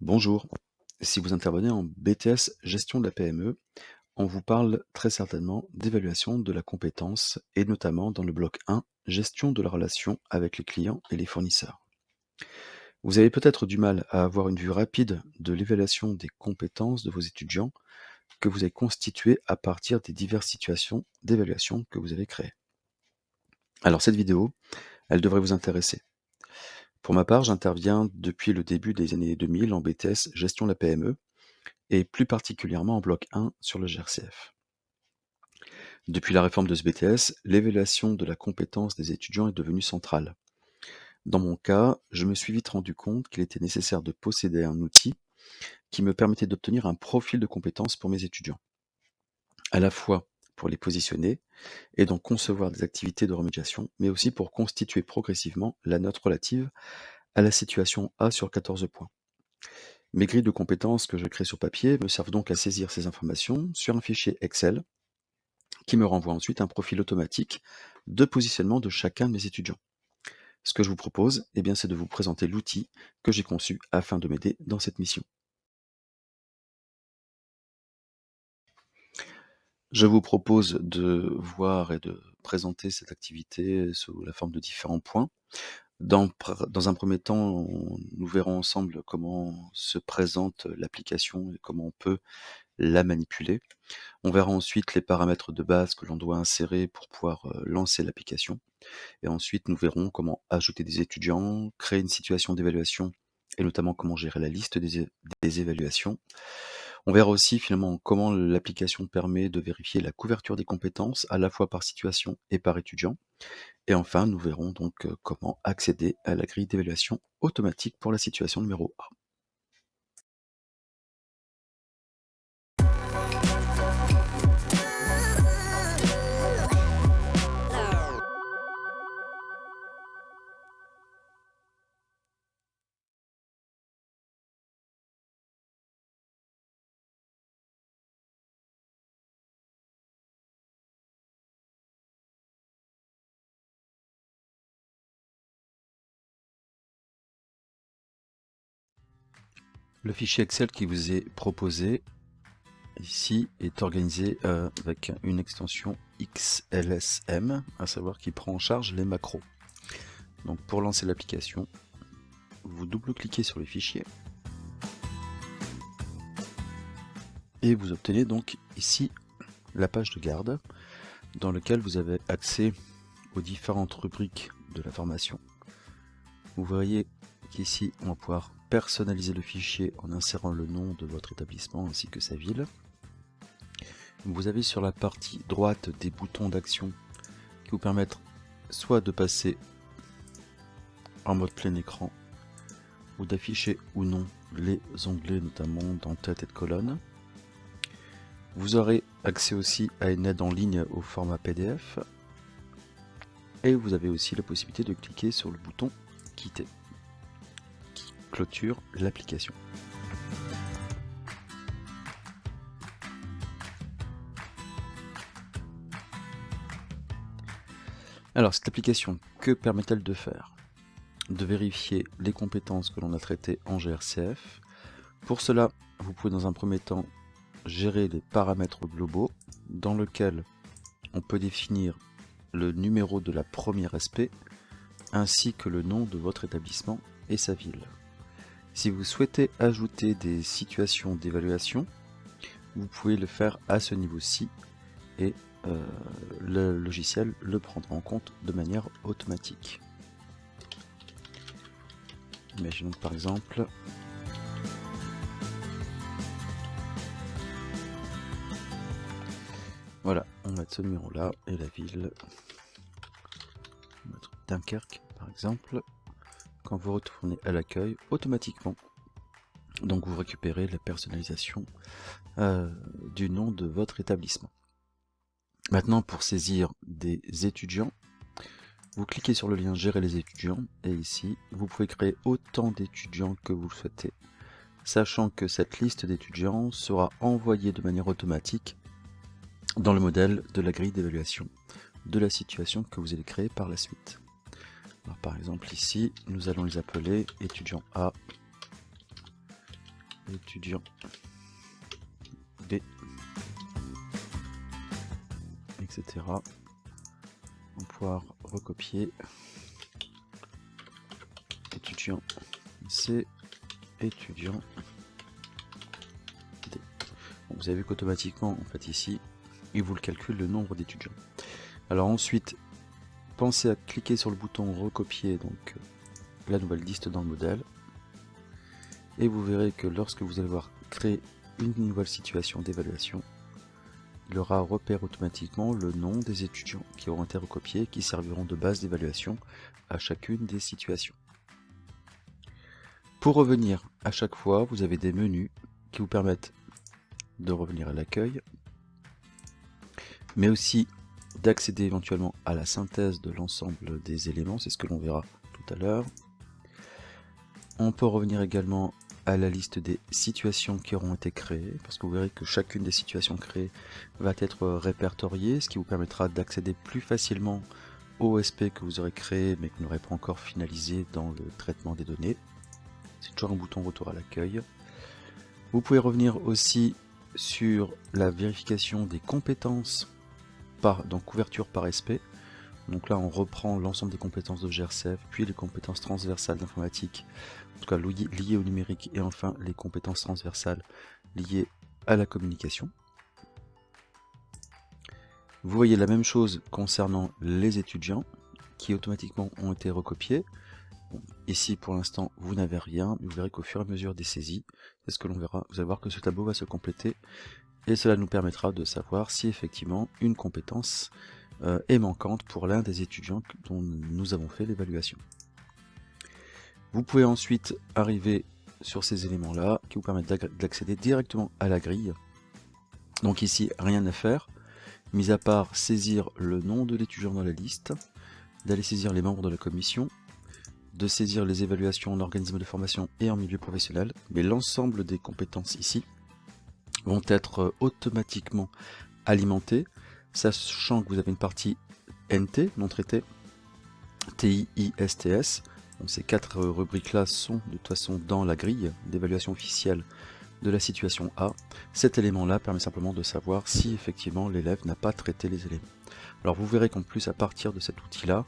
Bonjour. Si vous intervenez en BTS Gestion de la PME, on vous parle très certainement d'évaluation de la compétence et notamment dans le bloc 1, gestion de la relation avec les clients et les fournisseurs. Vous avez peut-être du mal à avoir une vue rapide de l'évaluation des compétences de vos étudiants que vous avez constituées à partir des diverses situations d'évaluation que vous avez créées. Alors cette vidéo, elle devrait vous intéresser. Pour ma part, j'interviens depuis le début des années 2000 en BTS Gestion de la PME et plus particulièrement en bloc 1 sur le GRCF. Depuis la réforme de ce BTS, l'évaluation de la compétence des étudiants est devenue centrale. Dans mon cas, je me suis vite rendu compte qu'il était nécessaire de posséder un outil qui me permettait d'obtenir un profil de compétences pour mes étudiants, à la fois pour les positionner et donc concevoir des activités de remédiation, mais aussi pour constituer progressivement la note relative à la situation A sur 14 points. Mes grilles de compétences que je crée sur papier me servent donc à saisir ces informations sur un fichier Excel qui me renvoie ensuite un profil automatique de positionnement de chacun de mes étudiants. Ce que je vous propose, c'est de vous présenter l'outil que j'ai conçu afin de m'aider dans cette mission. Je vous propose de voir et de présenter cette activité sous la forme de différents points. Dans un premier temps, nous verrons ensemble comment se présente l'application et comment on peut la manipuler. On verra ensuite les paramètres de base que l'on doit insérer pour pouvoir lancer l'application. Et ensuite, nous verrons comment ajouter des étudiants, créer une situation d'évaluation et notamment comment gérer la liste des évaluations. On verra aussi finalement comment l'application permet de vérifier la couverture des compétences à la fois par situation et par étudiant. Et enfin, nous verrons donc comment accéder à la grille d'évaluation automatique pour la situation numéro A. Le fichier Excel qui vous est proposé ici est organisé avec une extension XLSM, à savoir qui prend en charge les macros. Donc pour lancer l'application, vous double-cliquez sur le fichier et vous obtenez donc ici la page de garde dans laquelle vous avez accès aux différentes rubriques de la formation. Vous voyez qu'ici on va pouvoir personnaliser le fichier en insérant le nom de votre établissement ainsi que sa ville. Vous avez sur la partie droite des boutons d'action qui vous permettent soit de passer en mode plein écran ou d'afficher ou non les onglets, notamment dans tête et de colonne. Vous aurez accès aussi à une aide en ligne au format PDF et vous avez aussi la possibilité de cliquer sur le bouton quitter qui clôture l'application. Alors cette application, que permet-elle de faire? De vérifier les compétences que l'on a traitées en GRCF. Pour cela, vous pouvez dans un premier temps gérer les paramètres globaux dans lesquels on peut définir le numéro de la première SP ainsi que le nom de votre établissement et sa ville. Si vous souhaitez ajouter des situations d'évaluation, vous pouvez le faire à ce niveau-ci et le logiciel le prendra en compte de manière automatique. Imaginons par exemple voilà, on va mettre ce numéro là et la ville, on va mettre Dunkerque par exemple. Quand vous retournez à l'accueil, automatiquement, donc vous récupérez la personnalisation du nom de votre établissement. Maintenant, pour saisir des étudiants, vous cliquez sur le lien Gérer les étudiants et ici, vous pouvez créer autant d'étudiants que vous le souhaitez, sachant que cette liste d'étudiants sera envoyée de manière automatique dans le modèle de la grille d'évaluation de la situation que vous allez créer par la suite. Alors, par exemple ici, nous allons les appeler étudiants A, étudiant B, etc. On va pouvoir recopier étudiant C, étudiant D. Bon, vous avez vu qu'automatiquement, en fait ici, il vous le calcule le nombre d'étudiants. Alors ensuite, pensez à cliquer sur le bouton recopier donc la nouvelle liste dans le modèle. Et vous verrez que lorsque vous allez voir créer une nouvelle situation d'évaluation, il aura repère automatiquement le nom des étudiants qui auront été recopiés, qui serviront de base d'évaluation à chacune des situations. Pour revenir à chaque fois, vous avez des menus qui vous permettent de revenir à l'accueil, mais aussi d'accéder éventuellement à la synthèse de l'ensemble des éléments, c'est ce que l'on verra tout à l'heure. On peut revenir également à la liste des situations qui auront été créées, parce que vous verrez que chacune des situations créées va être répertoriée, ce qui vous permettra d'accéder plus facilement au SP que vous aurez créé mais que vous n'aurez pas encore finalisé dans le traitement des données. C'est toujours un bouton retour à l'accueil. Vous pouvez revenir aussi sur la vérification des compétences donc couverture par SP. Donc là on reprend l'ensemble des compétences de GRCF, puis les compétences transversales d'informatique, en tout cas liées au numérique, et enfin les compétences transversales liées à la communication. Vous voyez la même chose concernant les étudiants qui automatiquement ont été recopiés. Bon, ici pour l'instant vous n'avez rien, mais vous verrez qu'au fur et à mesure des saisies, c'est ce que l'on verra, vous allez voir que ce tableau va se compléter et cela nous permettra de savoir si effectivement une compétence est manquante pour l'un des étudiants dont nous avons fait l'évaluation. Vous pouvez ensuite arriver sur ces éléments là qui vous permettent d'accéder directement à la grille. Donc ici rien à faire, mis à part saisir le nom de l'étudiant dans la liste, d'aller saisir les membres de la commission, de saisir les évaluations en organisme de formation et en milieu professionnel, mais l'ensemble des compétences ici vont être automatiquement alimentées, sachant que vous avez une partie NT, non traité, TI, ISTS. Donc ces quatre rubriques-là sont de toute façon dans la grille d'évaluation officielle de la situation A. Cet élément-là permet simplement de savoir si effectivement l'élève n'a pas traité les éléments. Alors vous verrez qu'en plus à partir de cet outil-là,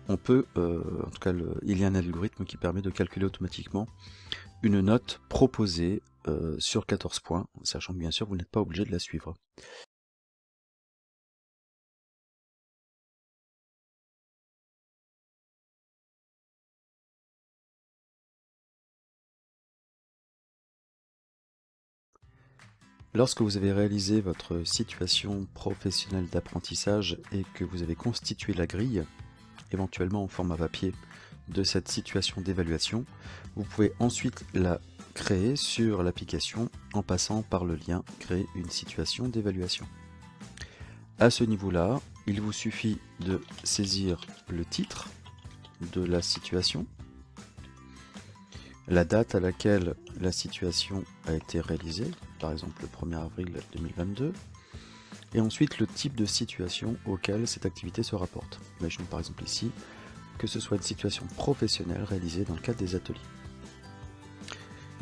on peut, en tout cas il y a un algorithme qui permet de calculer automatiquement une note proposée sur 14 points, sachant que bien sûr vous n'êtes pas obligé de la suivre. Lorsque vous avez réalisé votre situation professionnelle d'apprentissage et que vous avez constitué la grille, éventuellement en format papier, de cette situation d'évaluation, vous pouvez ensuite la créer sur l'application en passant par le lien créer une situation d'évaluation. À ce niveau-là, il vous suffit de saisir le titre de la situation, la date à laquelle la situation a été réalisée, par exemple le 1er avril 2022, et ensuite le type de situation auquel cette activité se rapporte. Imaginons par exemple ici que ce soit une situation professionnelle réalisée dans le cadre des ateliers.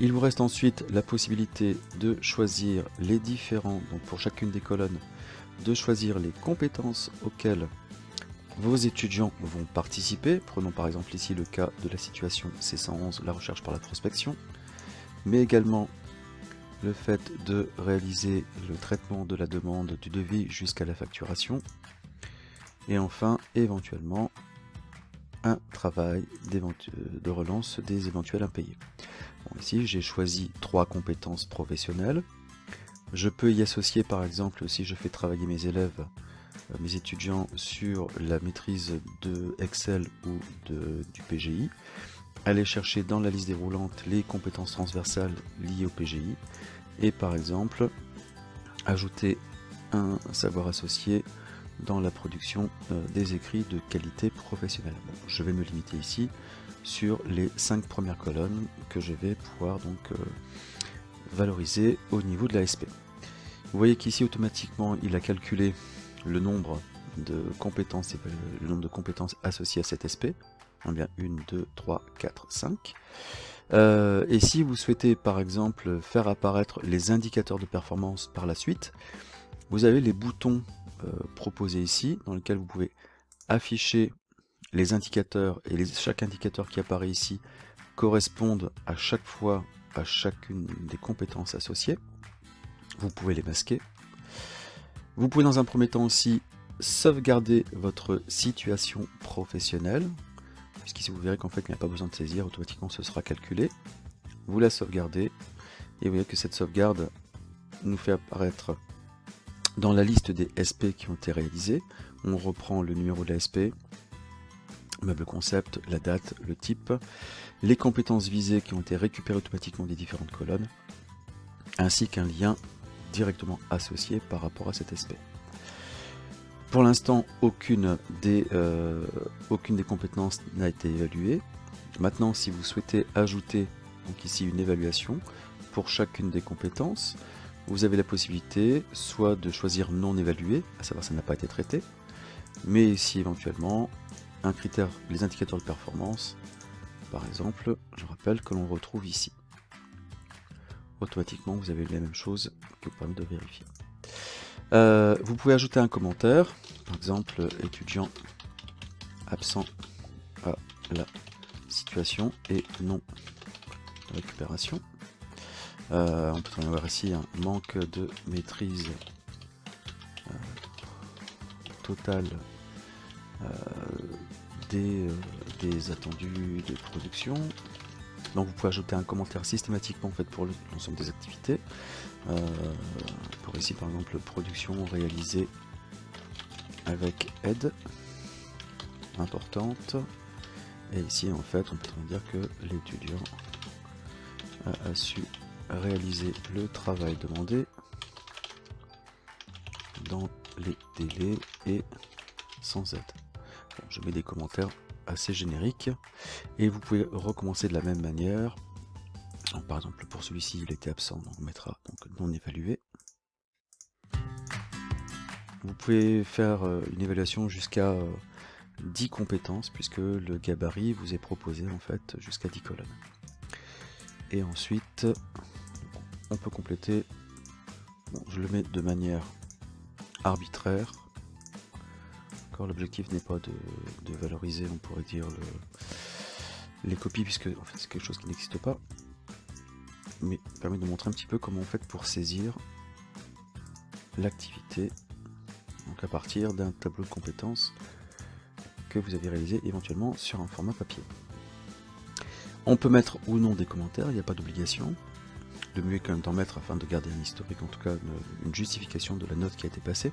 Il vous reste ensuite la possibilité de choisir les différents, donc pour chacune des colonnes, de choisir les compétences auxquelles vos étudiants vont participer. Prenons par exemple ici le cas de la situation C111, la recherche par la prospection, mais également le fait de réaliser le traitement de la demande du devis jusqu'à la facturation, et enfin éventuellement un travail de relance des éventuels impayés. Bon, ici j'ai choisi 3 compétences professionnelles. Je peux y associer par exemple, si je fais travailler mes élèves, mes étudiants sur la maîtrise de Excel ou du PGI, aller chercher dans la liste déroulante les compétences transversales liées au PGI et par exemple ajouter un savoir associé dans la production des écrits de qualité professionnelle. Bon, je vais me limiter ici sur les 5 premières colonnes que je vais pouvoir donc valoriser au niveau de l'ASP. Vous voyez qu'ici automatiquement il a calculé le nombre de compétences associées à cet SP. On a bien 1, 2, 3, 4, 5. Et si vous souhaitez par exemple faire apparaître les indicateurs de performance par la suite, vous avez les boutons proposés ici, dans lesquels vous pouvez afficher les indicateurs, et chaque indicateur qui apparaît ici correspondent à chaque fois à chacune des compétences associées. Vous pouvez les masquer. Vous pouvez dans un premier temps aussi sauvegarder votre situation professionnelle, puisqu'ici vous verrez qu'en fait il n'y a pas besoin de saisir, automatiquement ce sera calculé. Vous la sauvegardez, et vous voyez que cette sauvegarde nous fait apparaître dans la liste des SP qui ont été réalisés. On reprend le numéro de la SP, meuble concept, la date, le type, les compétences visées qui ont été récupérées automatiquement des différentes colonnes, ainsi qu'un lien directement associé par rapport à cet SP. Pour l'instant, aucune des compétences n'a été évaluée. Maintenant, si vous souhaitez ajouter donc ici une évaluation pour chacune des compétences, vous avez la possibilité soit de choisir non évalué, à savoir ça n'a pas été traité, mais ici éventuellement un critère, les indicateurs de performance, par exemple, je rappelle que l'on retrouve ici. Automatiquement, vous avez la même chose qui vous permet de vérifier. Vous pouvez ajouter un commentaire, par exemple étudiant absent à la situation et non récupération. On peut avoir ici un manque de maîtrise totale des attendus de production. Donc vous pouvez ajouter un commentaire systématiquement en fait pour l'ensemble des activités. Pour ici par exemple production réalisée avec aide importante, et ici en fait on peut dire que l'étudiant a su réaliser le travail demandé dans les délais et sans aide. Bon, je mets des commentaires assez génériques et vous pouvez recommencer de la même manière. Donc, par exemple pour celui-ci il était absent, donc on mettra donc non évalué. Vous pouvez faire une évaluation jusqu'à 10 compétences puisque le gabarit vous est proposé en fait jusqu'à 10 colonnes. Et ensuite on peut compléter, bon, je le mets de manière arbitraire. L'objectif n'est pas de valoriser, on pourrait dire, les copies, puisque en fait, c'est quelque chose qui n'existe pas, mais permet de montrer un petit peu comment on fait pour saisir l'activité, donc à partir d'un tableau de compétences que vous avez réalisé éventuellement sur un format papier. On peut mettre ou non des commentaires, il n'y a pas d'obligation. Le mieux est quand même d'en mettre afin de garder un historique, en tout cas une justification de la note qui a été passée.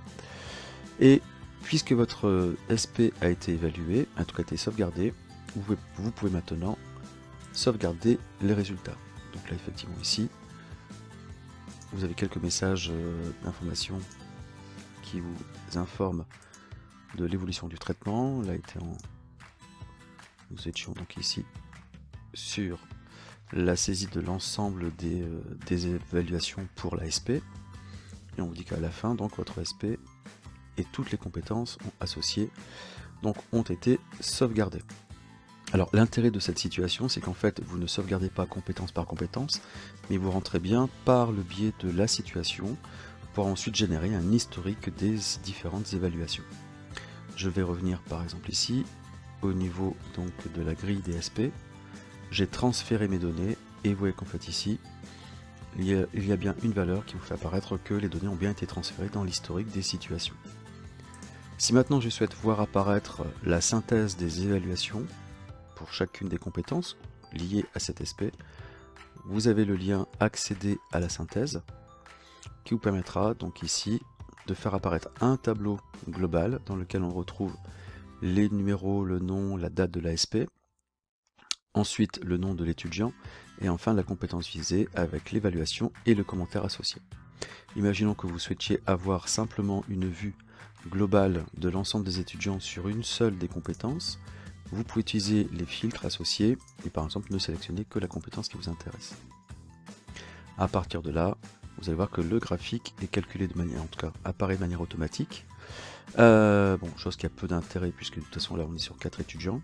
Et puisque votre SP a été évalué, en tout cas a été sauvegardé, vous pouvez maintenant sauvegarder les résultats. Donc là effectivement ici, vous avez quelques messages d'information qui vous informent de l'évolution du traitement. Là nous étions donc ici sur la saisie de l'ensemble des évaluations pour la SP. Et on vous dit qu'à la fin, donc votre SP et toutes les compétences associées donc ont été sauvegardées. Alors l'intérêt de cette situation, c'est qu'en fait vous ne sauvegardez pas compétence par compétence, mais vous rentrez bien par le biais de la situation pour ensuite générer un historique des différentes évaluations. Je vais revenir par exemple ici au niveau donc de la grille des SP. J'ai transféré mes données et vous voyez qu'en fait ici il y a bien une valeur qui vous fait apparaître que les données ont bien été transférées dans l'historique des situations. Si maintenant je souhaite voir apparaître la synthèse des évaluations pour chacune des compétences liées à cet SP, vous avez le lien accéder à la synthèse qui vous permettra donc ici de faire apparaître un tableau global dans lequel on retrouve les numéros, le nom, la date de la SP, ensuite le nom de l'étudiant et enfin la compétence visée avec l'évaluation et le commentaire associé. Imaginons que vous souhaitiez avoir simplement une vue globale de l'ensemble des étudiants sur une seule des compétences. Vous pouvez utiliser les filtres associés et par exemple ne sélectionner que la compétence qui vous intéresse. À partir de là, vous allez voir que le graphique est calculé de manière, en tout cas apparaît de manière automatique Bon, chose qui a peu d'intérêt puisque de toute façon là on est sur 4 étudiants.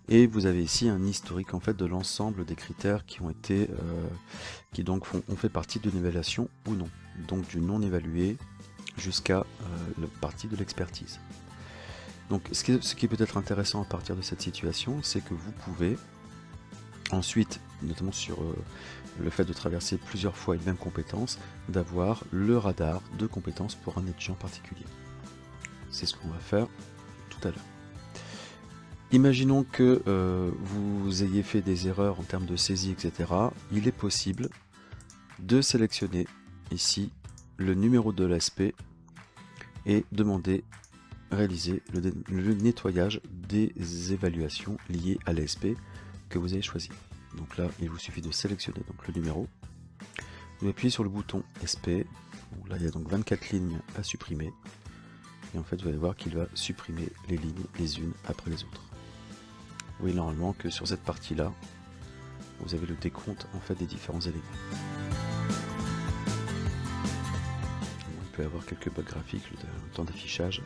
Et vous avez ici un historique en fait de l'ensemble des critères qui ont été, qui donc ont fait partie d'une évaluation ou non. Donc du non évalué jusqu'à la partie de l'expertise. Donc ce qui est peut-être intéressant à partir de cette situation, c'est que vous pouvez ensuite, notamment sur le fait de traverser plusieurs fois une même compétence, d'avoir le radar de compétences pour un étudiant particulier. C'est ce qu'on va faire tout à l'heure. Imaginons que vous ayez fait des erreurs en termes de saisie, etc. Il est possible de sélectionner ici le numéro de l'ASP et demander réaliser le nettoyage des évaluations liées à l'ASP que vous avez choisi. Donc là, il vous suffit de sélectionner donc le numéro. Vous appuyez sur le bouton SP. Bon, là, il y a donc 24 lignes à supprimer. Et en fait, vous allez voir qu'il va supprimer les lignes les unes après les autres. Vous voyez normalement que sur cette partie-là, vous avez le décompte en fait des différents éléments. Bon, il peut y avoir quelques bugs graphiques, le temps d'affichage.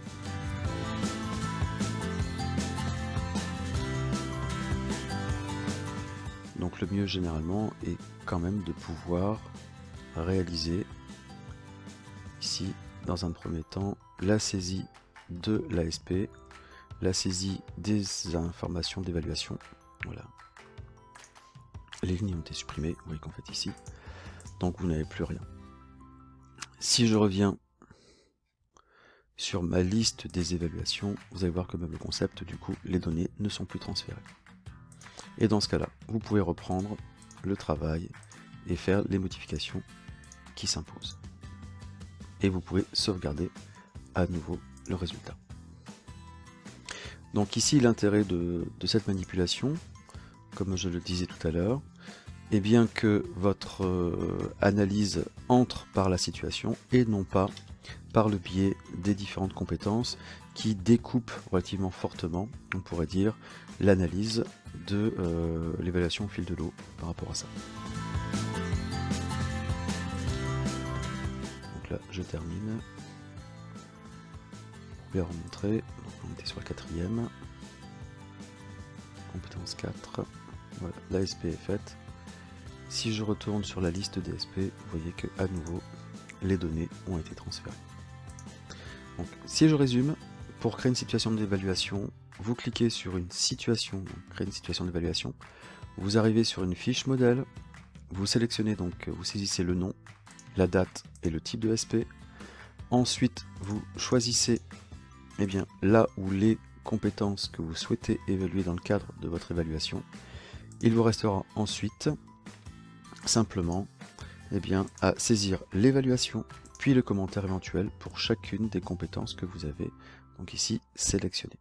Donc le mieux généralement est quand même de pouvoir réaliser ici dans un premier temps la saisie de l'ASP, la saisie des informations d'évaluation. Voilà. Les lignes ont été supprimées, vous voyez qu'en fait ici, donc vous n'avez plus rien. Si je reviens sur ma liste des évaluations, vous allez voir que même le concept, du coup, les données ne sont plus transférées. Et dans ce cas-là, vous pouvez reprendre le travail et faire les modifications qui s'imposent. Et vous pouvez sauvegarder à nouveau le résultat. Donc ici, l'intérêt de cette manipulation, comme je le disais tout à l'heure, est bien que votre analyse entre par la situation et non pas par le biais des différentes compétences qui découpent relativement fortement, on pourrait dire, l'analyse de l'évaluation au fil de l'eau par rapport à ça. Donc là, je termine. Pour bien remontrer, donc on était sur la 4e. Compétence 4. Voilà, l'ASP est faite. Si je retourne sur la liste des SP, vous voyez que à nouveau, les données ont été transférées. Donc, si je résume, pour créer une situation d'évaluation, vous cliquez sur une situation, donc créer une situation d'évaluation, vous arrivez sur une fiche modèle, vous sélectionnez donc, vous saisissez le nom, la date et le type de SP. Ensuite, vous choisissez bien, là où les compétences que vous souhaitez évaluer dans le cadre de votre évaluation. Il vous restera ensuite simplement à saisir l'évaluation puis le commentaire éventuel pour chacune des compétences que vous avez donc ici sélectionnées.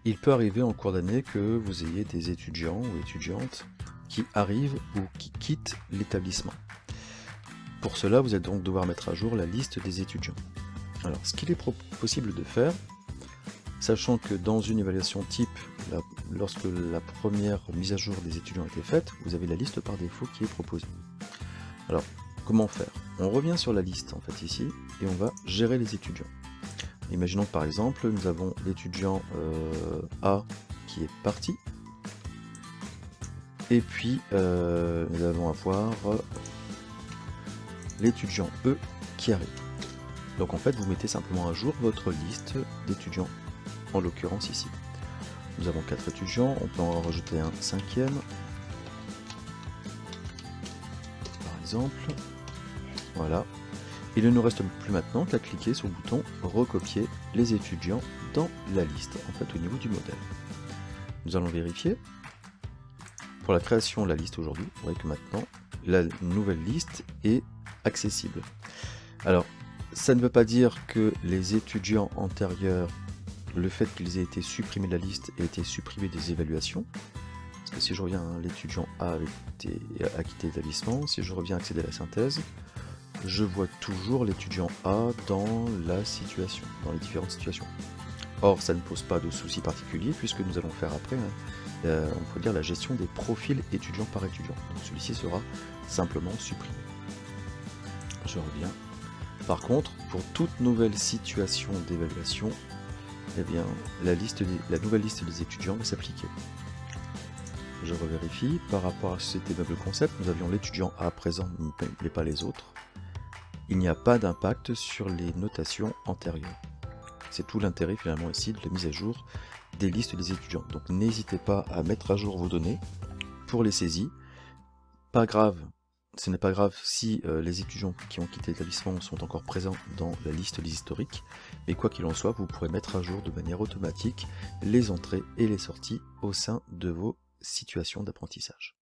Il peut arriver en cours d'année que vous ayez des étudiants ou étudiantes qui arrivent ou qui quittent l'établissement. Pour cela, vous allez donc devoir mettre à jour la liste des étudiants. Alors, ce qu'il est possible de faire, sachant que dans une évaluation type, lorsque la première mise à jour des étudiants a été faite, vous avez la liste par défaut qui est proposée. Alors, comment faire? On revient sur la liste en fait ici, et on va gérer les étudiants. Imaginons que par exemple, nous avons l'étudiant A qui est parti, et puis nous allons avoir l'étudiant E qui arrive. Donc en fait, vous mettez simplement à jour votre liste d'étudiants, en l'occurrence ici. Nous avons 4 étudiants, on peut en rajouter un 5e, par exemple. Voilà. Il ne nous reste plus maintenant qu'à cliquer sur le bouton recopier les étudiants dans la liste, en fait au niveau du modèle. Nous allons vérifier. Pour la création de la liste aujourd'hui, vous voyez que maintenant la nouvelle liste est accessible. Alors, ça ne veut pas dire que les étudiants antérieurs, le fait qu'ils aient été supprimés de la liste et été supprimés des évaluations, parce que si je reviens, l'étudiant A a quitté l'établissement, si je reviens accéder à la synthèse, je vois toujours l'étudiant A dans la situation, dans les différentes situations. Or, ça ne pose pas de souci particulier puisque nous allons faire après, on peut dire, la gestion des profils étudiant par étudiant. Donc celui-ci sera simplement supprimé. Je reviens. Par contre, pour toute nouvelle situation d'évaluation, eh bien, la nouvelle liste des étudiants va s'appliquer. Je revérifie. Par rapport à cet aimable concept, nous avions l'étudiant A présent, mais pas les autres. Il n'y a pas d'impact sur les notations antérieures. C'est tout l'intérêt finalement ici de la mise à jour des listes des étudiants. Donc n'hésitez pas à mettre à jour vos données pour les saisies. Pas grave, ce n'est pas grave si les étudiants qui ont quitté l'établissement sont encore présents dans la liste des historiques, mais quoi qu'il en soit, vous pourrez mettre à jour de manière automatique les entrées et les sorties au sein de vos situations d'apprentissage.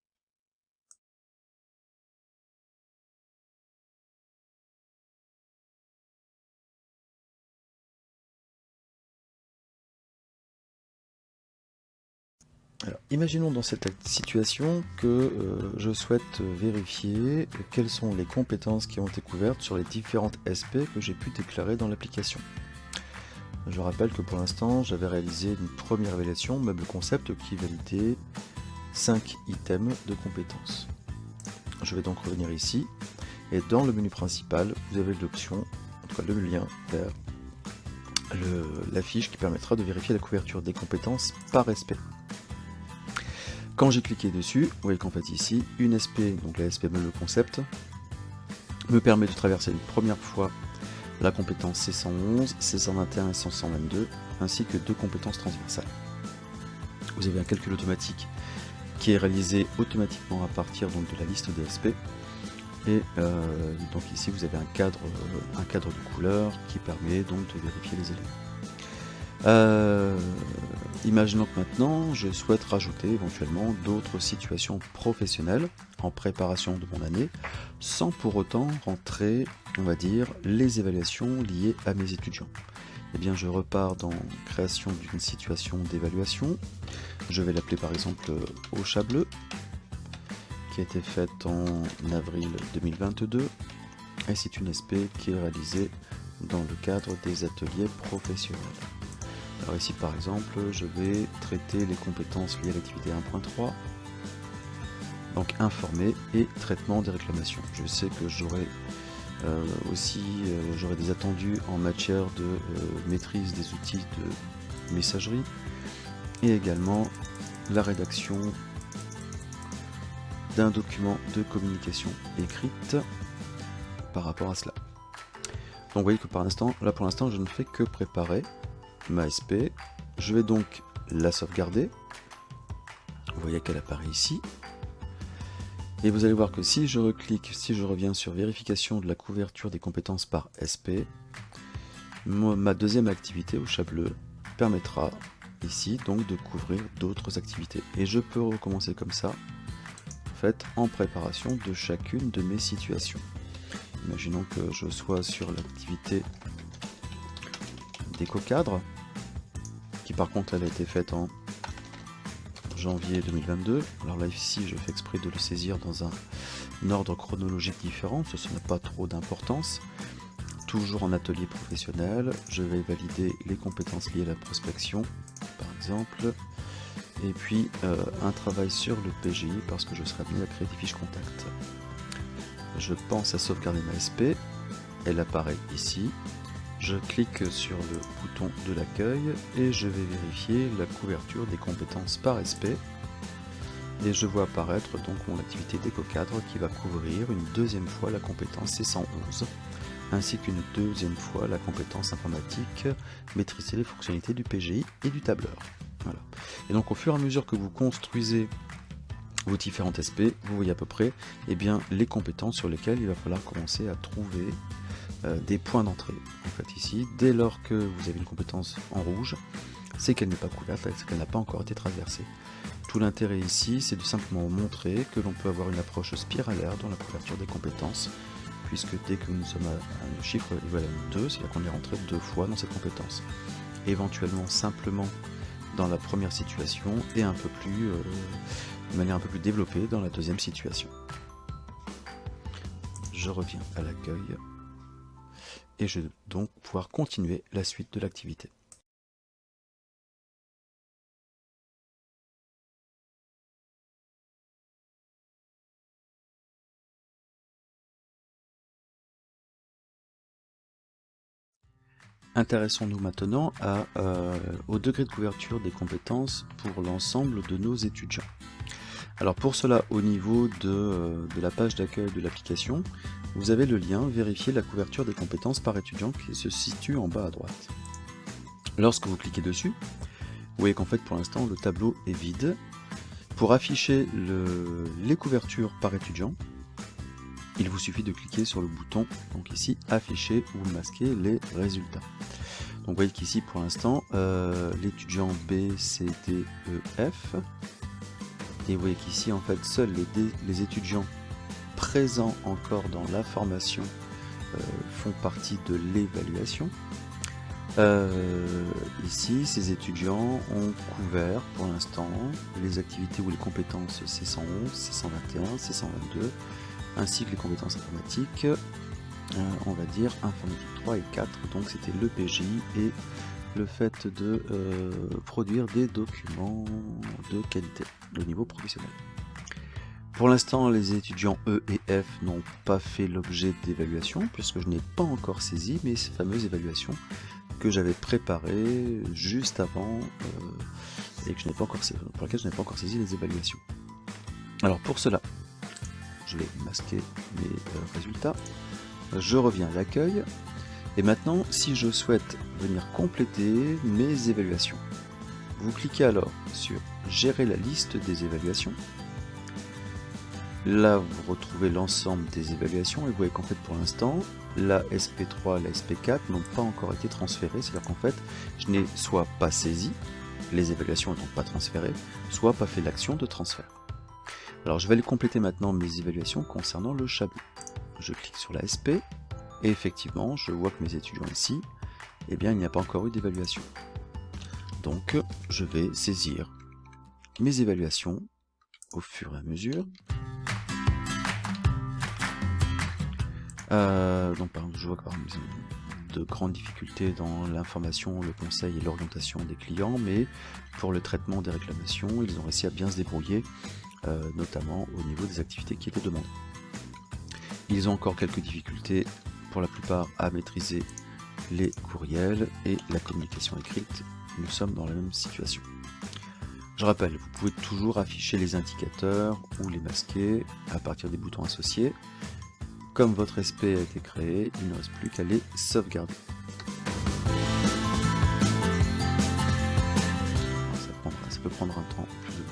Alors, imaginons dans cette situation que je souhaite vérifier quelles sont les compétences qui ont été couvertes sur les différentes SP que j'ai pu déclarer dans l'application. Je rappelle que pour l'instant, j'avais réalisé une première évaluation, meuble concept, qui validait 5 items de compétences. Je vais donc revenir ici, et dans le menu principal, vous avez l'option, en tout cas le lien vers la fiche qui permettra de vérifier la couverture des compétences par SP. Quand j'ai cliqué dessus, vous voyez qu'en fait ici, une SP, donc la SP meuble concept, me permet de traverser une première fois la compétence C111, C121 et C122, ainsi que 2 compétences transversales. Vous avez un calcul automatique qui est réalisé automatiquement à partir donc, de la liste des SP. Et donc ici vous avez un cadre de couleur qui permet donc de vérifier les éléments. Imaginons que maintenant je souhaite rajouter éventuellement d'autres situations professionnelles en préparation de mon année, sans pour autant rentrer, on va dire, les évaluations liées à mes étudiants. Eh bien je repars dans création d'une situation d'évaluation. Je vais l'appeler par exemple au chat bleu, qui a été faite en avril 2022, et c'est une SP qui est réalisée dans le cadre des ateliers professionnels. Alors ici par exemple, je vais traiter les compétences liées à l'activité 1.3, donc informer et traitement des réclamations. Je sais que j'aurai j'aurai des attendus en matière de maîtrise des outils de messagerie et également la rédaction d'un document de communication écrite par rapport à cela. Donc vous voyez que pour l'instant, je ne fais que préparer ma SP. Je vais donc la sauvegarder. Vous voyez qu'elle apparaît ici. Et vous allez voir que si je reclique, si je reviens sur vérification de la couverture des compétences par SP, ma deuxième activité au chat bleu permettra ici donc de couvrir d'autres activités. Et je peux recommencer comme ça, en fait, en préparation de chacune de mes situations. Imaginons que je sois sur l'activité d'éco-cadre, qui par contre elle a été faite en janvier 2022. Alors là ici je fais exprès de le saisir dans un ordre chronologique différent, ça n'a pas trop d'importance. Toujours en atelier professionnel, je vais valider les compétences liées à la prospection par exemple, et puis un travail sur le PGI parce que je serai amené à créer des fiches contacts. Je pense à sauvegarder ma SP, elle apparaît ici. Je clique sur le bouton de l'accueil et je vais vérifier la couverture des compétences par SP. Et je vois apparaître donc mon activité d'éco-cadre qui va couvrir une deuxième fois la compétence C111, ainsi qu'une deuxième fois la compétence informatique, maîtriser les fonctionnalités du PGI et du tableur. Voilà. Et donc au fur et à mesure que vous construisez vos différentes SP, vous voyez à peu près les compétences sur lesquelles il va falloir commencer à trouver des points d'entrée. En fait ici, dès lors que vous avez une compétence en rouge, c'est qu'elle n'est pas couverte, c'est qu'elle n'a pas encore été traversée. Tout l'intérêt ici, c'est de simplement montrer que l'on peut avoir une approche spiralaire dans la couverture des compétences, puisque dès que nous sommes à un chiffre égal à 2, c'est-à-dire qu'on est rentré 2 fois dans cette compétence. Éventuellement simplement dans la première situation et un peu plus, de manière un peu plus développée dans la deuxième situation. je reviens à l'accueil et je vais donc pouvoir continuer la suite de l'activité. Intéressons-nous maintenant au degré de couverture des compétences pour l'ensemble de nos étudiants. Alors pour cela, au niveau de la page d'accueil de l'application, vous avez le lien « Vérifier la couverture des compétences par étudiant » qui se situe en bas à droite. Lorsque vous cliquez dessus, vous voyez qu'en fait pour l'instant le tableau est vide. Pour afficher les couvertures par étudiant, il vous suffit de cliquer sur le bouton, donc ici, afficher ou masquer les résultats. Donc vous voyez qu'ici pour l'instant, l'étudiant B, C, D, E, F, et vous voyez qu'ici en fait seuls les étudiants présents encore dans la formation font partie de l'évaluation. Ici, ces étudiants ont couvert pour l'instant les activités ou les compétences C111, C121, C122, ainsi que les compétences informatiques, on va dire informatique 3 et 4, donc c'était le PJ et le fait de produire des documents de qualité au niveau professionnel. Pour l'instant, les étudiants E et F n'ont pas fait l'objet d'évaluation, puisque je n'ai pas encore saisi mes fameuses évaluations que j'avais préparées juste avant et que je n'ai pas encore, pour lesquelles je n'ai pas encore saisi les évaluations. Alors pour cela, je vais masquer mes résultats, je reviens à l'accueil, et maintenant si je souhaite venir compléter mes évaluations, vous cliquez alors sur gérer la liste des évaluations. Là vous retrouvez l'ensemble des évaluations et vous voyez qu'en fait pour l'instant la SP3 et la SP4 n'ont pas encore été transférées, c'est-à-dire qu'en fait je n'ai soit pas saisi, les évaluations n'étant pas transférées, soit pas fait l'action de transfert. Alors je vais aller compléter maintenant mes évaluations concernant le Chablis. Je clique sur la SP et effectivement je vois que mes étudiants ici, eh bien il n'y a pas encore eu d'évaluation. Donc je vais saisir mes évaluations au fur et à mesure. Donc par exemple, je vois que par exemple, de grandes difficultés dans l'information, le conseil et l'orientation des clients, mais pour le traitement des réclamations, ils ont réussi à bien se débrouiller, notamment au niveau des activités qui étaient demandées. Ils ont encore quelques difficultés, pour la plupart, à maîtriser les courriels et la communication écrite. Nous sommes dans la même situation. Je rappelle, vous pouvez toujours afficher les indicateurs ou les masquer à partir des boutons associés. Comme votre SP a été créé, il ne reste plus qu'à les sauvegarder. Ça peut prendre un temps plus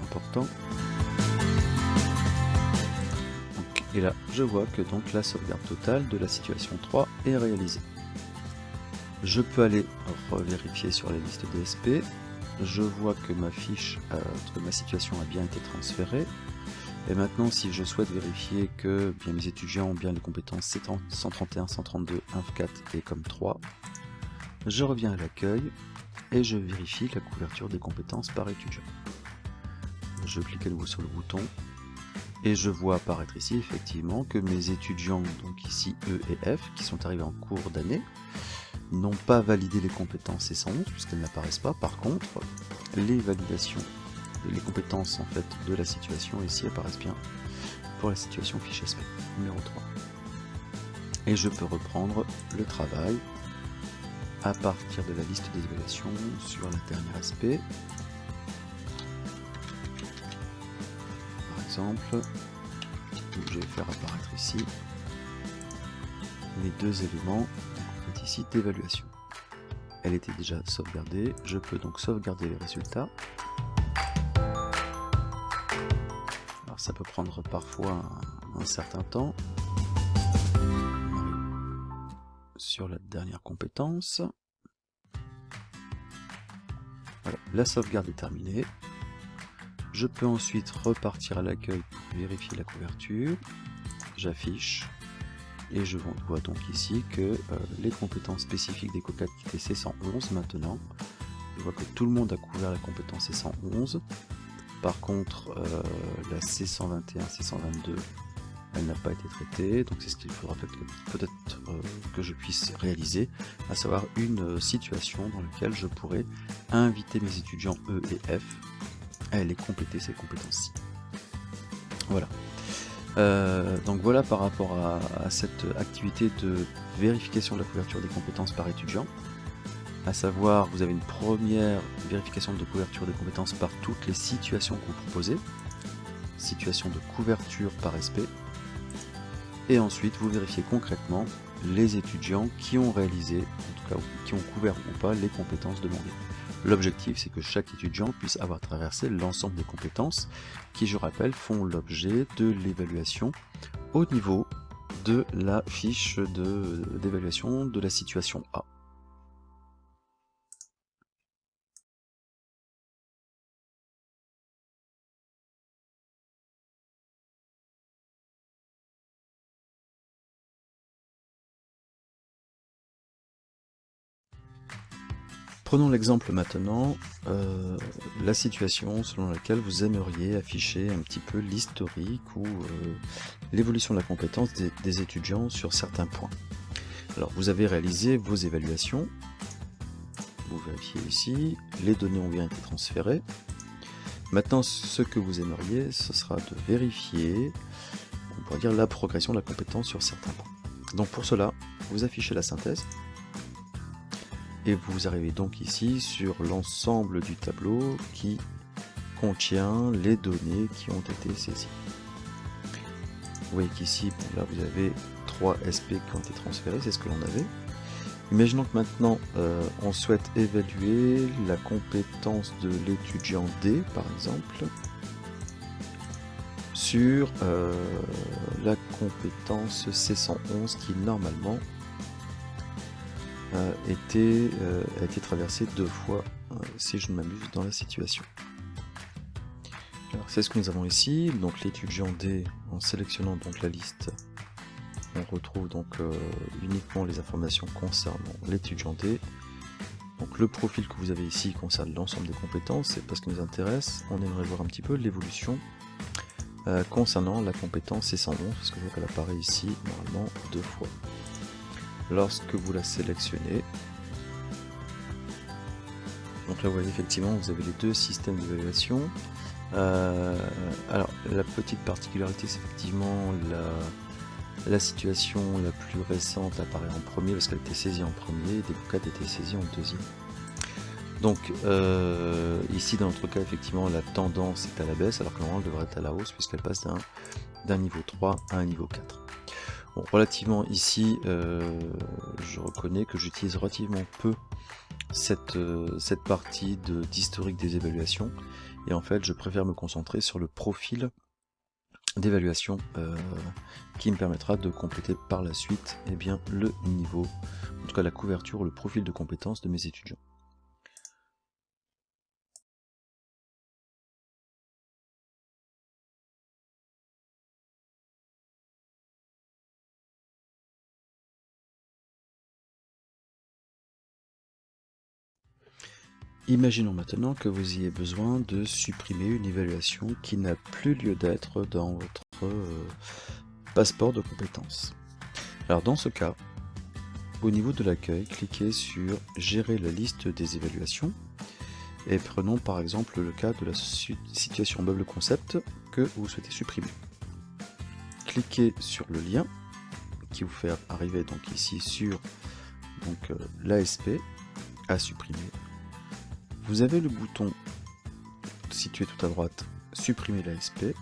important. Et là, je vois que donc la sauvegarde totale de la situation 3 est réalisée. Je peux aller revérifier sur la liste des SP. Je vois que ma fiche de ma situation a bien été transférée. Et maintenant, si je souhaite vérifier que bien, mes étudiants ont bien les compétences C131, 132, Inf4 et comme 3, je reviens à l'accueil et je vérifie la couverture des compétences par étudiant. Je clique à nouveau sur le bouton et je vois apparaître ici effectivement que mes étudiants, donc ici E et F, qui sont arrivés en cours d'année, n'ont pas validé les compétences C111 puisqu'elles n'apparaissent pas. Par contre, les validations, les compétences en fait de la situation ici apparaissent bien pour la situation fiche SP numéro 3. Et je peux reprendre le travail à partir de la liste des évaluations sur la dernière SP. Par exemple, je vais faire apparaître ici les deux éléments en fait, ici d'évaluation. Elle était déjà sauvegardée, je peux donc sauvegarder les résultats. Alors ça peut prendre parfois un certain temps. Sur la dernière compétence. Voilà, la sauvegarde est terminée. Je peux ensuite repartir à l'accueil pour vérifier la couverture. J'affiche et je vois donc ici que les compétences spécifiques des COCAT qui étaient C111 maintenant, je vois que tout le monde a couvert la compétence C111. Par contre, la C121, C122 elle n'a pas été traitée, donc c'est ce qu'il faudra peut-être que je puisse réaliser, à savoir une situation dans laquelle je pourrais inviter mes étudiants E et F à aller compléter ces compétences-ci. Voilà. Donc voilà par rapport à cette activité de vérification de la couverture des compétences par étudiant. À savoir, vous avez une première vérification de couverture des compétences par toutes les situations que vous proposez, situation de couverture par SP, et ensuite vous vérifiez concrètement les étudiants qui ont réalisé, en tout cas qui ont couvert ou pas les compétences demandées. L'objectif, c'est que chaque étudiant puisse avoir traversé l'ensemble des compétences qui, je rappelle, font l'objet de l'évaluation au niveau de la fiche d'évaluation de la situation A. Prenons l'exemple maintenant, la situation selon laquelle vous aimeriez afficher un petit peu l'historique ou l'évolution de la compétence des étudiants sur certains points. Alors vous avez réalisé vos évaluations, vous vérifiez ici, les données ont bien été transférées. Maintenant ce que vous aimeriez, ce sera de vérifier, on pourrait dire la progression de la compétence sur certains points. Donc pour cela, vous affichez la synthèse. Et vous arrivez donc ici sur l'ensemble du tableau qui contient les données qui ont été saisies. Vous voyez qu'ici, là vous avez 3 SP qui ont été transférés, c'est ce que l'on avait. Imaginons que maintenant on souhaite évaluer la compétence de l'étudiant D par exemple sur la compétence C111 qui normalement a été traversé 2 fois, si je ne m'amuse, dans la situation. C'est ce que nous avons ici, donc l'étudiant D, en sélectionnant donc la liste, on retrouve donc uniquement les informations concernant l'étudiant D. Donc le profil que vous avez ici concerne l'ensemble des compétences, c'est parce que nous intéresse, on aimerait voir un petit peu l'évolution concernant la compétence C111, parce que je vois qu'elle apparaît ici normalement 2 fois. Lorsque vous la sélectionnez, donc là vous voyez effectivement vous avez les 2 systèmes d'évaluation. Alors la petite particularité c'est effectivement la situation la plus récente apparaît en premier parce qu'elle était saisie en premier et DECO4 était saisie en deuxième. Donc ici dans notre cas effectivement la tendance est à la baisse alors que normalement elle devrait être à la hausse puisqu'elle passe d'un niveau 3 à un niveau 4. Bon, relativement ici, je reconnais que j'utilise relativement peu cette partie d'historique des évaluations et en fait je préfère me concentrer sur le profil d'évaluation qui me permettra de compléter par la suite le niveau, en tout cas la couverture ou le profil de compétences de mes étudiants. Imaginons maintenant que vous ayez besoin de supprimer une évaluation qui n'a plus lieu d'être dans votre passeport de compétences. Alors dans ce cas, au niveau de l'accueil, cliquez sur Gérer la liste des évaluations et prenons par exemple le cas de la situation Bubble Concept que vous souhaitez supprimer. Cliquez sur le lien qui vous fait arriver donc ici sur l'ASP à supprimer. Vous avez le bouton situé tout à droite, supprimer l'ASP.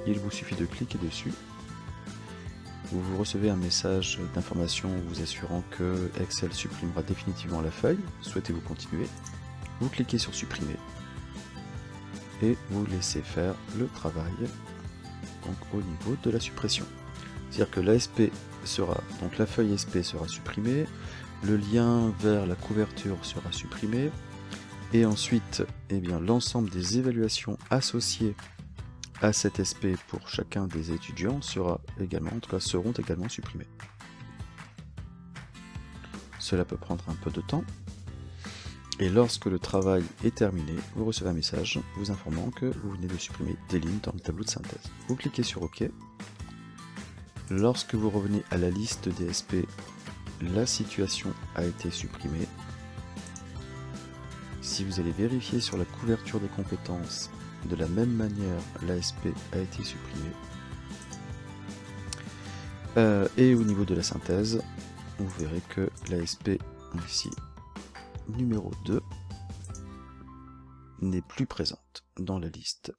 Il vous suffit de cliquer dessus. Vous recevez un message d'information vous assurant que Excel supprimera définitivement la feuille. Souhaitez-vous continuer? Vous cliquez sur supprimer et vous laissez faire le travail donc au niveau de la suppression. C'est-à-dire que l'ASP sera, donc la feuille SP sera supprimée, le lien vers la couverture sera supprimé. Et ensuite, l'ensemble des évaluations associées à cet SP pour chacun des étudiants seront également supprimées. Cela peut prendre un peu de temps. Et lorsque le travail est terminé, vous recevez un message vous informant que vous venez de supprimer des lignes dans le tableau de synthèse. Vous cliquez sur OK. Lorsque vous revenez à la liste des SP, la situation a été supprimée. Si vous allez vérifier sur la couverture des compétences, de la même manière, l'ASP a été supprimée. Et au niveau de la synthèse, vous verrez que l'ASP, ici, numéro 2, n'est plus présente dans la liste.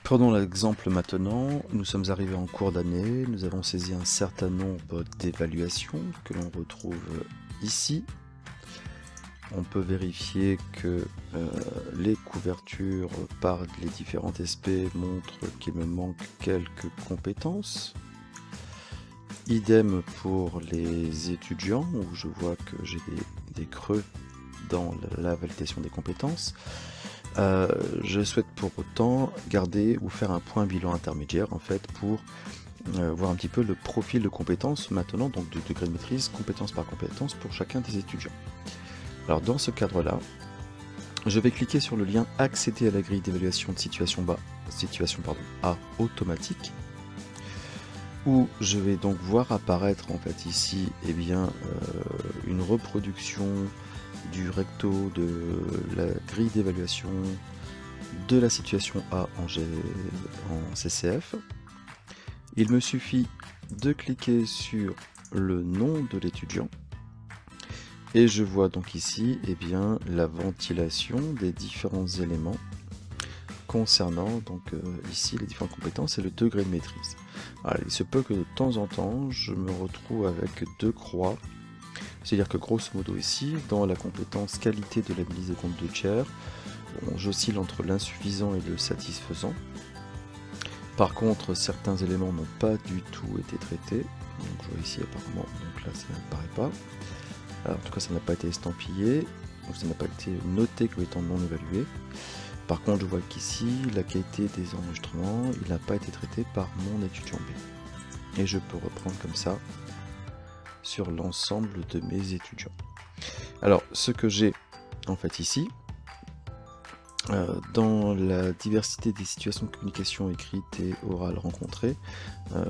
Prenons l'exemple maintenant, nous sommes arrivés en cours d'année, nous avons saisi un certain nombre d'évaluations que l'on retrouve ici. On peut vérifier que les couvertures par les différentes SP montrent qu'il me manque quelques compétences. Idem pour les étudiants, où je vois que j'ai des creux dans la validation des compétences. Je souhaite pour autant garder ou faire un point bilan intermédiaire en fait pour voir un petit peu le profil de compétences maintenant, donc de degré de maîtrise, compétence par compétence pour chacun des étudiants. Alors dans ce cadre-là, je vais cliquer sur le lien accéder à la grille d'évaluation de situation A automatique, où je vais donc voir apparaître en fait ici une reproduction du recto de la grille d'évaluation de la situation A en CCF. Il me suffit de cliquer sur le nom de l'étudiant et je vois donc ici la ventilation des différents éléments concernant donc ici les différentes compétences et le degré de maîtrise. Alors, il se peut que de temps en temps je me retrouve avec deux croix, c'est-à-dire que grosso modo ici, dans la compétence qualité de l'analyse de compte de tiers, j'oscille entre l'insuffisant et le satisfaisant. Par contre, certains éléments n'ont pas du tout été traités. Donc je vois ici apparemment, donc là ça n'apparaît pas. Alors, en tout cas, ça n'a pas été estampillé, donc ça n'a pas été noté comme étant non évalué. Par contre, je vois qu'ici, la qualité des enregistrements, il n'a pas été traité par mon étudiant B. Et je peux reprendre comme ça sur l'ensemble de mes étudiants. Alors, ce que j'ai en fait ici, dans la diversité des situations de communication écrite et orale rencontrées,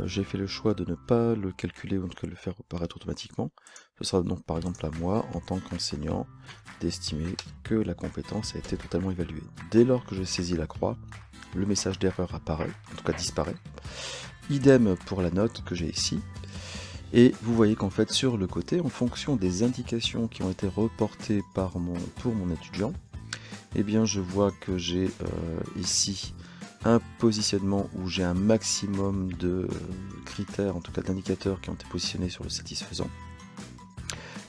j'ai fait le choix de ne pas le calculer ou de le faire apparaître automatiquement. Ce sera donc par exemple à moi, en tant qu'enseignant, d'estimer que la compétence a été totalement évaluée. Dès lors que je saisis la croix, le message d'erreur apparaît, en tout cas disparaît. Idem pour la note que j'ai ici. Et vous voyez qu'en fait sur le côté, en fonction des indications qui ont été reportées pour mon étudiant, je vois que j'ai ici un positionnement où j'ai un maximum de critères, en tout cas d'indicateurs qui ont été positionnés sur le satisfaisant.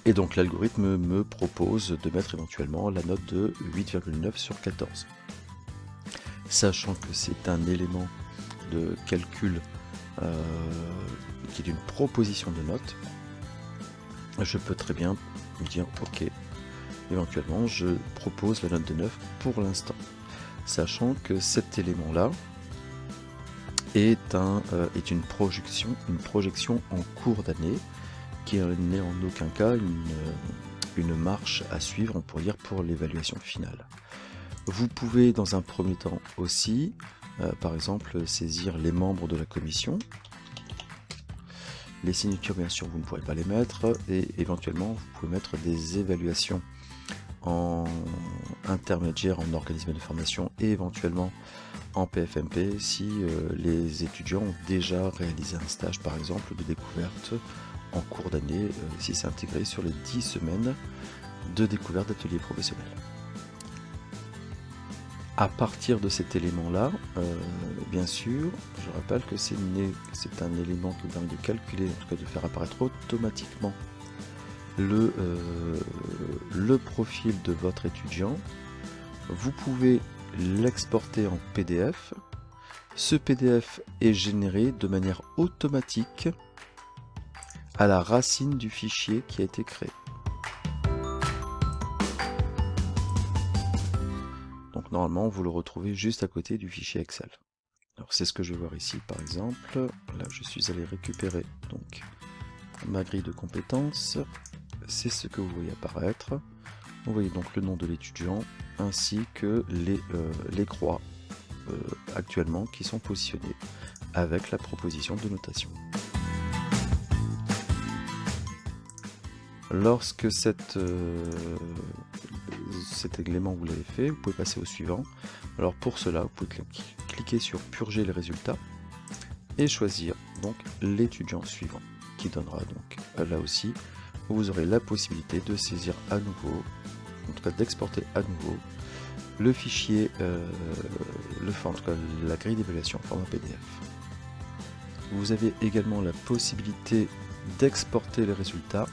Et donc l'algorithme me propose de mettre éventuellement la note de 8,9 sur 14. Sachant que c'est un élément de calcul qui est d'une proposition de notes, je peux très bien me dire ok, éventuellement je propose la note de 9 pour l'instant, sachant que cet élément là est une projection en cours d'année qui n'est en aucun cas une marche à suivre, on pourrait dire, pour l'évaluation finale. Vous pouvez dans un premier temps aussi par exemple saisir les membres de la commission. Les signatures, bien sûr, vous ne pourrez pas les mettre, et éventuellement vous pouvez mettre des évaluations en intermédiaire en organisme de formation et éventuellement en PFMP si les étudiants ont déjà réalisé un stage par exemple de découverte en cours d'année, si c'est intégré sur les 10 semaines de découverte d'ateliers professionnels. À partir de cet élément-là, bien sûr, je rappelle que c'est un élément qui vous permet de calculer, en tout cas de faire apparaître automatiquement le profil de votre étudiant. Vous pouvez l'exporter en PDF. Ce PDF est généré de manière automatique à la racine du fichier qui a été créé. Donc normalement, vous le retrouvez juste à côté du fichier Excel. Alors c'est ce que je vais voir ici par exemple. Là, je suis allé récupérer donc ma grille de compétences, c'est ce que vous voyez apparaître. Vous voyez donc le nom de l'étudiant ainsi que les croix actuellement qui sont positionnées avec la proposition de notation. Lorsque cet élément vous l'avez fait, vous pouvez passer au suivant. Alors pour cela, vous pouvez cliquer sur purger les résultats et choisir donc l'étudiant suivant qui donnera donc là aussi vous aurez la possibilité de saisir à nouveau, en tout cas d'exporter à nouveau le fichier, en tout cas la grille d'évaluation en format PDF. Vous avez également la possibilité d'exporter les résultats,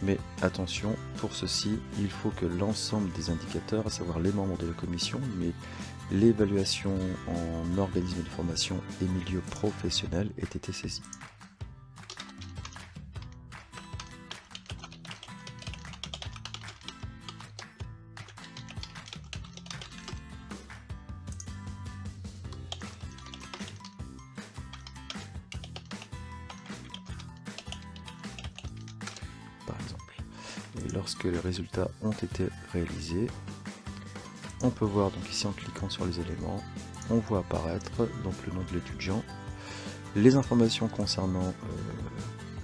mais attention, pour ceci, il faut que l'ensemble des indicateurs, à savoir les membres de la commission, mais l'évaluation en organisme de formation et milieu professionnel ait été saisis. Par exemple. Et lorsque les résultats ont été réalisés, on peut voir donc ici en cliquant sur les éléments, on voit apparaître donc le nom de l'étudiant, les informations concernant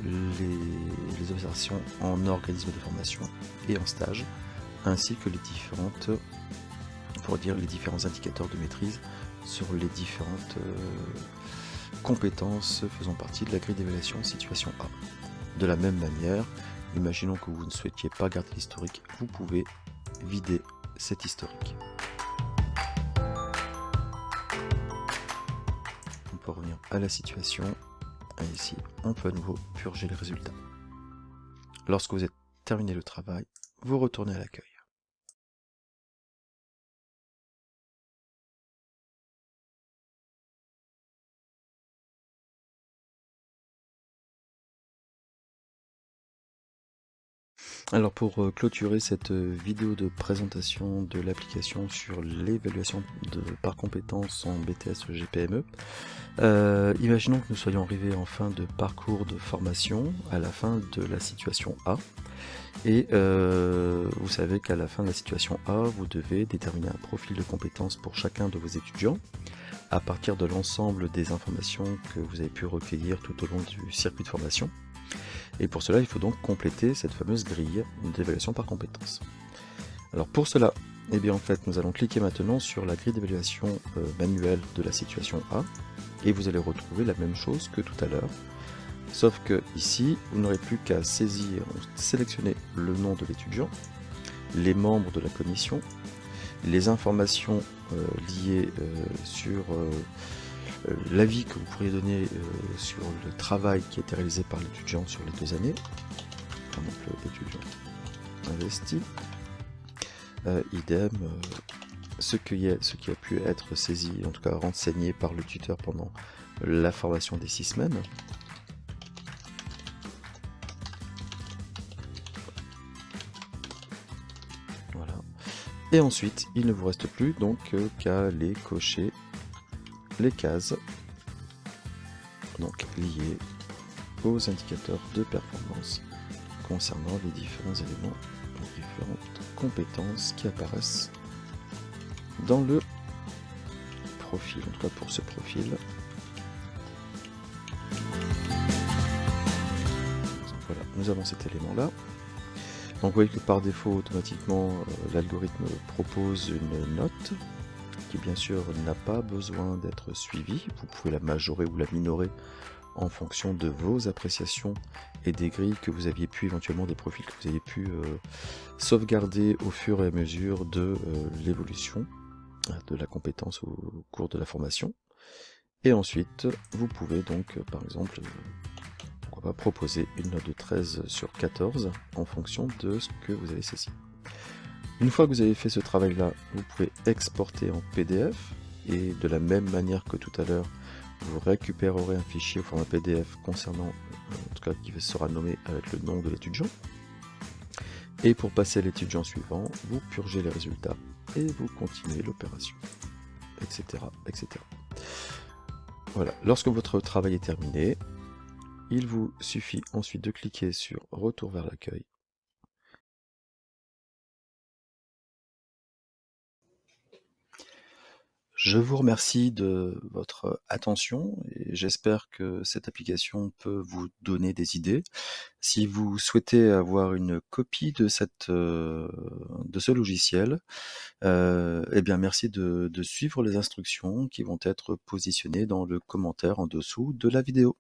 les observations en organisme de formation et en stage, ainsi que les différentes, les différents indicateurs de maîtrise sur les différentes compétences faisant partie de la grille d'évaluation situation A. De la même manière, imaginons que vous ne souhaitiez pas garder l'historique, vous pouvez vider cet historique. On peut revenir à la situation, et ici on peut à nouveau purger les résultats. Lorsque vous êtes terminé le travail, vous retournez à l'accueil. Alors pour clôturer cette vidéo de présentation de l'application sur l'évaluation par compétences en BTS GPME, imaginons que nous soyons arrivés en fin de parcours de formation, à la fin de la situation A, et vous savez qu'à la fin de la situation A, vous devez déterminer un profil de compétences pour chacun de vos étudiants, à partir de l'ensemble des informations que vous avez pu recueillir tout au long du circuit de formation. Et pour cela, il faut donc compléter cette fameuse grille d'évaluation par compétences. Alors pour cela, en fait, nous allons cliquer maintenant sur la grille d'évaluation manuelle de la situation A, et vous allez retrouver la même chose que tout à l'heure, sauf que ici, vous n'aurez plus qu'à sélectionner le nom de l'étudiant, les membres de la commission, les informations liées sur l'avis que vous pourriez donner sur le travail qui a été réalisé par l'étudiant sur les 2 années, par exemple l'étudiant investi, idem, ce qui a pu être saisi, en tout cas renseigné par le tuteur pendant la formation des 6 semaines. Voilà. Et ensuite, il ne vous reste plus donc qu'à aller cocher les cases donc liées aux indicateurs de performance concernant les différents éléments, les différentes compétences qui apparaissent dans le profil, en tout cas pour ce profil. Voilà, nous avons cet élément là. Donc vous voyez que par défaut automatiquement l'algorithme propose une note qui bien sûr n'a pas besoin d'être suivie, vous pouvez la majorer ou la minorer en fonction de vos appréciations et des grilles que vous aviez pu éventuellement, des profils que vous aviez pu sauvegarder au fur et à mesure de l'évolution de la compétence au cours de la formation. Et ensuite vous pouvez donc par exemple pourquoi pas proposer une note de 13 sur 14 en fonction de ce que vous avez saisi. Une fois que vous avez fait ce travail-là, vous pouvez exporter en PDF, et de la même manière que tout à l'heure, vous récupérerez un fichier au format PDF concernant, en tout cas qui sera nommé avec le nom de l'étudiant. Et pour passer à l'étudiant suivant, vous purgez les résultats et vous continuez l'opération, etc., etc. Voilà, lorsque votre travail est terminé, Il vous suffit ensuite de cliquer sur Retour vers l'accueil. Je vous remercie de votre attention et j'espère que cette application peut vous donner des idées. Si vous souhaitez avoir une copie de ce logiciel, eh bien merci de suivre les instructions qui vont être positionnées dans le commentaire en dessous de la vidéo.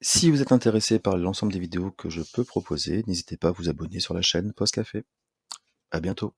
Si vous êtes intéressé par l'ensemble des vidéos que je peux proposer, n'hésitez pas à vous abonner sur la chaîne Post Café. À bientôt.